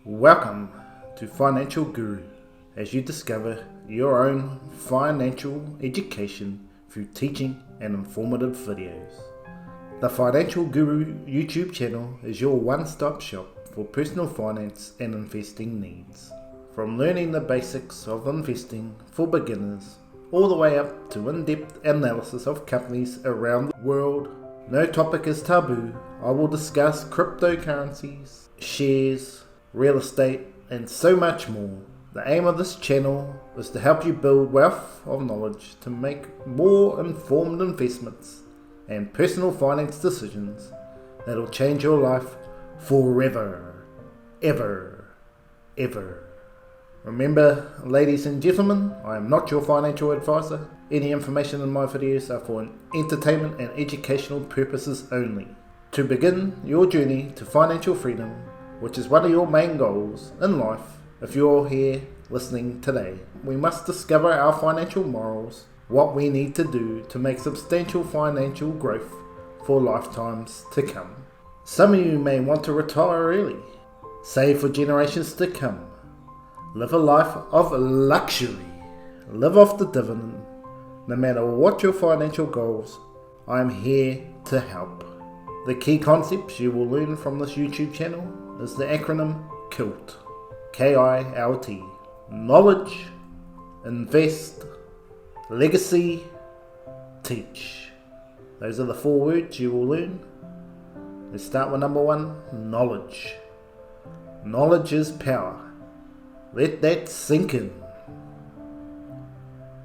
Welcome to Financial Guru as you discover your own financial education through teaching and informative videos. The Financial Guru YouTube channel is your one-stop shop for personal finance and investing needs. From learning the basics of investing for beginners all the way up to in-depth analysis of companies around the world, no topic is taboo. I will discuss cryptocurrencies, shares, real estate, and so much more. The aim of this channel is to help you build wealth of knowledge to make more informed investments and personal finance decisions that will change your life forever, ever. Remember, ladies and gentlemen, I am not your financial advisor. Any information in my videos are for entertainment and educational purposes only. To begin your journey to financial freedom, which is one of your main goals in life, if you're here listening today, we must discover our financial morals, what we need to do to make substantial financial growth for lifetimes to come. Some of you may want to retire early, save for generations to come, live a life of luxury, live off the dividend. No matter what your financial goals, I am here to help. The key concepts you will learn from this YouTube channel is the acronym KILT, K-I-L-T, knowledge, invest, legacy, teach. Those are the 4 words you will learn. Let's start with number 1, knowledge. Knowledge is power. Let that sink in.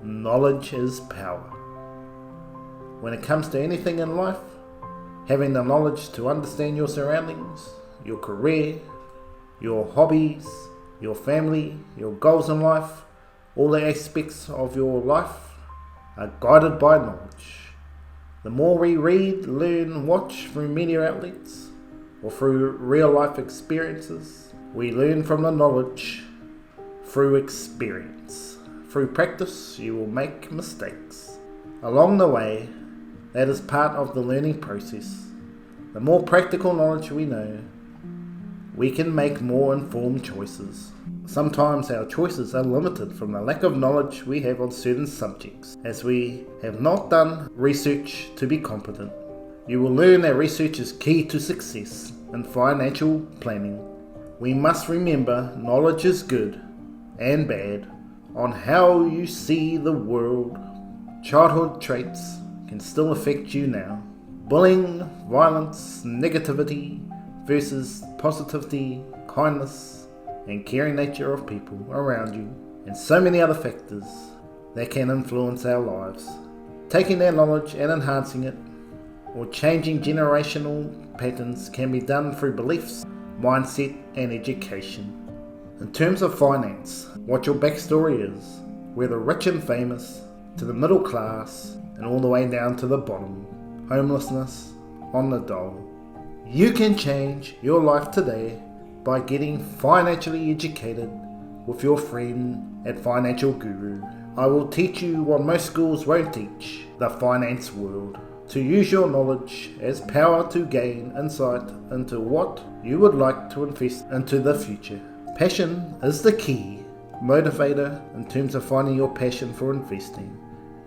Knowledge is power. When it comes to anything in life, having the knowledge to understand your surroundings, your career, your hobbies, your family, your goals in life, all the aspects of your life are guided by knowledge. The more we read, learn, watch through media outlets or through real life experiences, we learn from the knowledge through experience. Through practice, you will make mistakes. Along the way, that is part of the learning process. The more practical knowledge we know, we can make more informed choices. Sometimes our choices are limited from the lack of knowledge we have on certain subjects, as we have not done research to be competent. You will learn that research is key to success in financial planning. We must remember knowledge is good and bad on how you see the world. Childhood traits can still affect you now. Bullying, violence, negativity versus positivity, kindness, and caring nature of people around you, and so many other factors that can influence our lives. Taking that knowledge and enhancing it, or changing generational patterns, can be done through beliefs, mindset, and education. In terms of finance, what your backstory is, whether rich and famous, to the middle class, and all the way down to the bottom, homelessness, on the dole. You can change your life today by getting financially educated with your friend at Financial Guru. I will teach you what most schools won't teach, the finance world. To use your knowledge as power to gain insight into what you would like to invest into the future. Passion is the key motivator in terms of finding your passion for investing.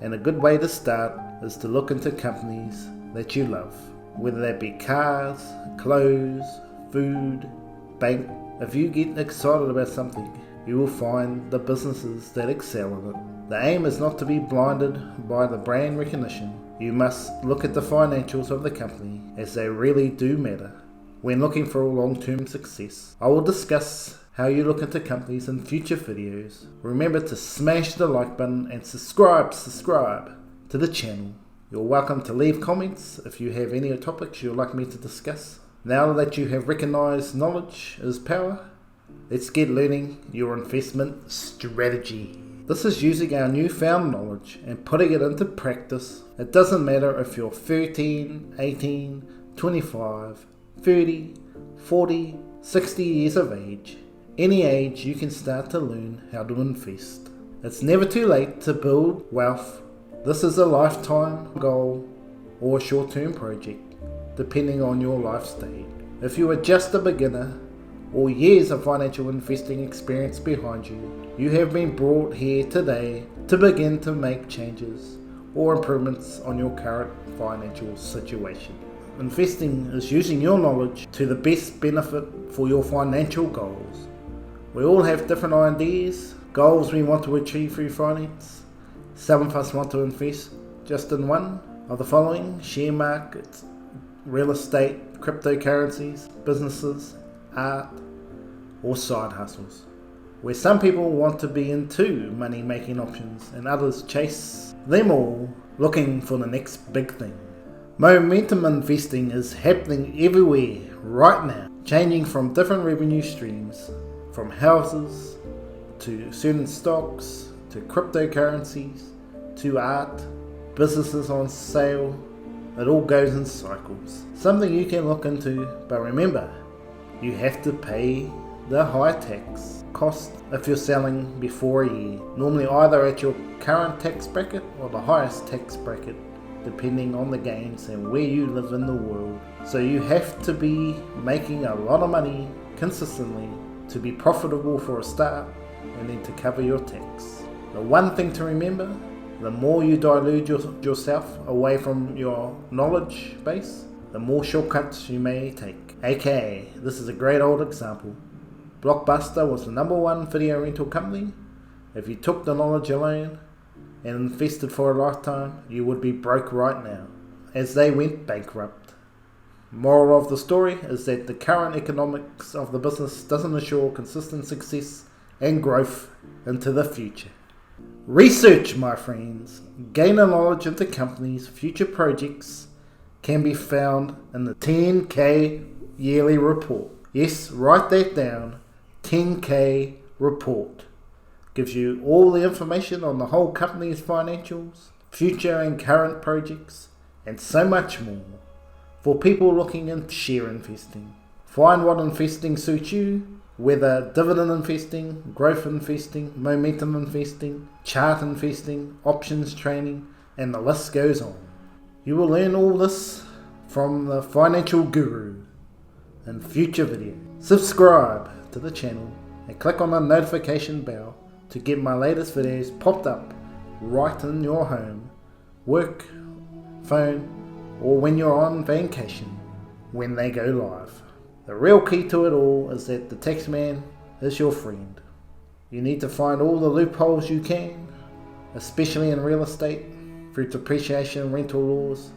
And a good way to start is to look into companies that you love, whether that be cars, clothes, food, bank. If you get excited about something, you will find the businesses that excel in it. The aim is not to be blinded by the brand recognition. You must look at the financials of the company, as they really do matter when looking for long-term success. I will discuss how you look into companies in future videos. Remember to smash the like button and subscribe to the channel. You're welcome to leave comments if you have any topics you'd like me to discuss. Now that you have recognized knowledge is power, let's get learning your investment strategy. This is using our newfound knowledge and putting it into practice. It doesn't matter if you're 13, 18, 25, 30, 40, 60 years of age. Any age you can start to learn how to invest. It's never too late to build wealth. This is a lifetime goal or a short-term project, depending on your life stage. If you are just a beginner or years of financial investing experience behind you, you have been brought here today to begin to make changes or improvements on your current financial situation. Investing is using your knowledge to the best benefit for your financial goals. We all have different ideas, goals we want to achieve through finance. Some of us want to invest just in one of the following: share markets, real estate, cryptocurrencies, businesses, art, or side hustles. Where some people want to be in two money making options and others chase them all, looking for the next big thing. Momentum investing is happening everywhere right now, changing from different revenue streams, from houses to certain stocks to cryptocurrencies to art, businesses on sale. It all goes in cycles. Something you can look into, but remember, you have to pay the high tax cost if you're selling before a year, normally either at your current tax bracket or the highest tax bracket, depending on the gains and where you live in the world. So you have to be making a lot of money consistently to be profitable for a start and then to cover your tax. The one thing to remember, the more you dilute yourself away from your knowledge base, the more shortcuts you may take. AKA, this is a great old example. Blockbuster was the #1 video rental company. If you took the knowledge alone and invested for a lifetime, you would be broke right now, as they went bankrupt. Moral of the story is that the current economics of the business doesn't assure consistent success and growth into the future. Research, my friends. Gain a knowledge of the company's future projects can be found in the 10K yearly report. Yes, write that down. 10K report gives you all the information on the whole company's financials, future and current projects, and so much more for people looking into share investing. Find what investing suits you, whether dividend investing, growth investing, momentum investing, chart investing, options trading, and the list goes on. You will learn all this from the Financial Guru in future videos. Subscribe to the channel and click on the notification bell to get my latest videos popped up right in your home, work, phone, or when you're on vacation when they go live. The real key to it all is that the tax man is your friend. You need to find all the loopholes you can, especially in real estate, through depreciation and rental laws.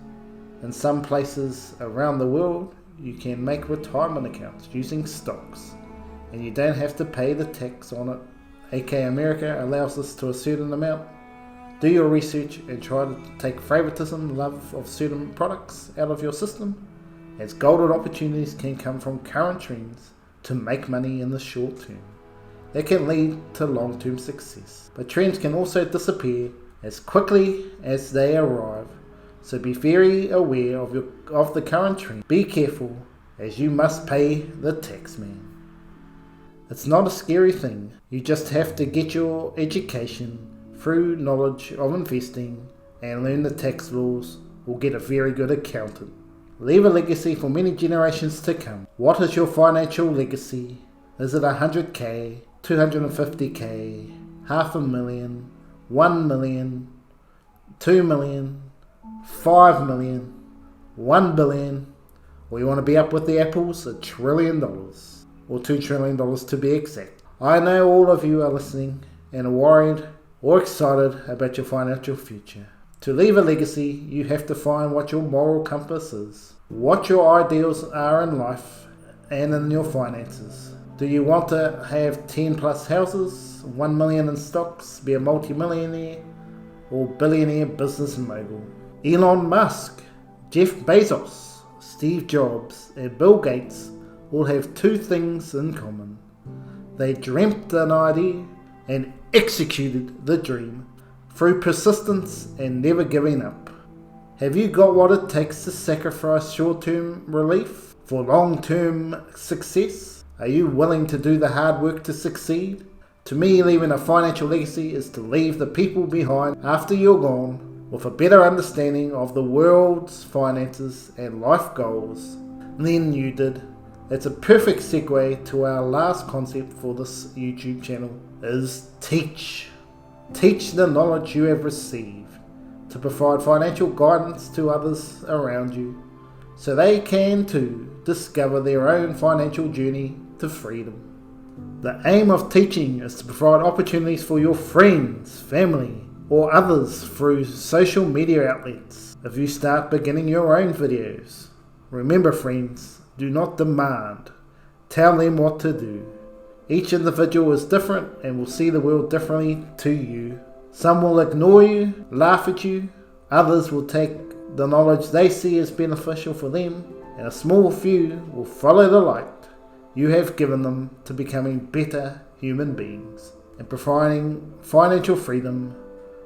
In some places around the world, you can make retirement accounts using stocks, and you don't have to pay the tax on it. AK America allows us to a certain amount. Do your research and try to take favoritism, love of certain products out of your system, as golden opportunities can come from current trends to make money in the short term. That can lead to long-term success. But trends can also disappear as quickly as they arrive. So be very aware of the current trend. Be careful, as you must pay the tax man. It's not a scary thing. You just have to get your education through knowledge of investing and learn the tax laws, or get a very good accountant. Leave a legacy for many generations to come. What is your financial legacy? Is it 100K, 250K, $500,000, 1 million, 2 million, 5 million, 1 billion, or you want to be up with the apples, $1 trillion, or $2 trillion to be exact? I know all of you are listening and are worried or excited about your financial future. To leave a legacy, you have to find what your moral compass is, what your ideals are in life and in your finances. Do you want to have 10 plus houses, 1 million in stocks, be a multi-millionaire, or billionaire business mogul? Elon Musk, Jeff Bezos, Steve Jobs, and Bill Gates all have two things in common. They dreamt an idea and executed the dream through persistence and never giving up. Have you got what it takes to sacrifice short-term relief for long-term success? Are you willing to do the hard work to succeed? To me, leaving a financial legacy is to leave the people behind after you're gone with a better understanding of the world's finances and life goals than you did It's a perfect segue to our last concept for this YouTube channel, is teach. Teach the knowledge you have received to provide financial guidance to others around you so they can too discover their own financial journey to freedom. The aim of teaching is to provide opportunities for your friends, family, or others through social media outlets. If you start beginning your own videos, remember friends, do not demand. Tell them what to do. Each individual is different and will see the world differently to you. Some will ignore you, laugh at you. Others will take the knowledge they see as beneficial for them, and a small few will follow the light you have given them to becoming better human beings and providing financial freedom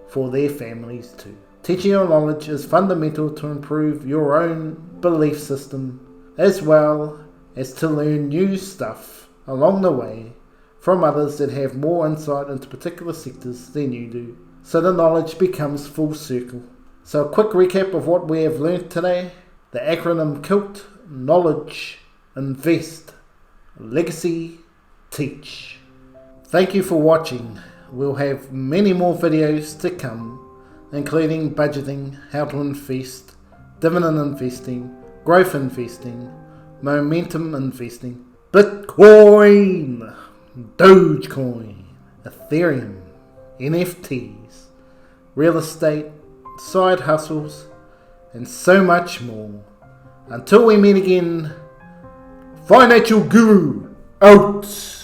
for their families too. Teaching your knowledge is fundamental to improve your own belief system, as well as to learn new stuff along the way from others that have more insight into particular sectors than you do, so the knowledge becomes full circle. So a quick recap of what we have learnt today. The acronym KILT: knowledge, invest, legacy, teach. Thank you for watching. We'll have many more videos to come, including budgeting, how to invest, dividend investing, growth investing, momentum investing, Bitcoin, Dogecoin, Ethereum, NFTs, real estate, side hustles, and so much more. Until we meet again, Financial Guru out!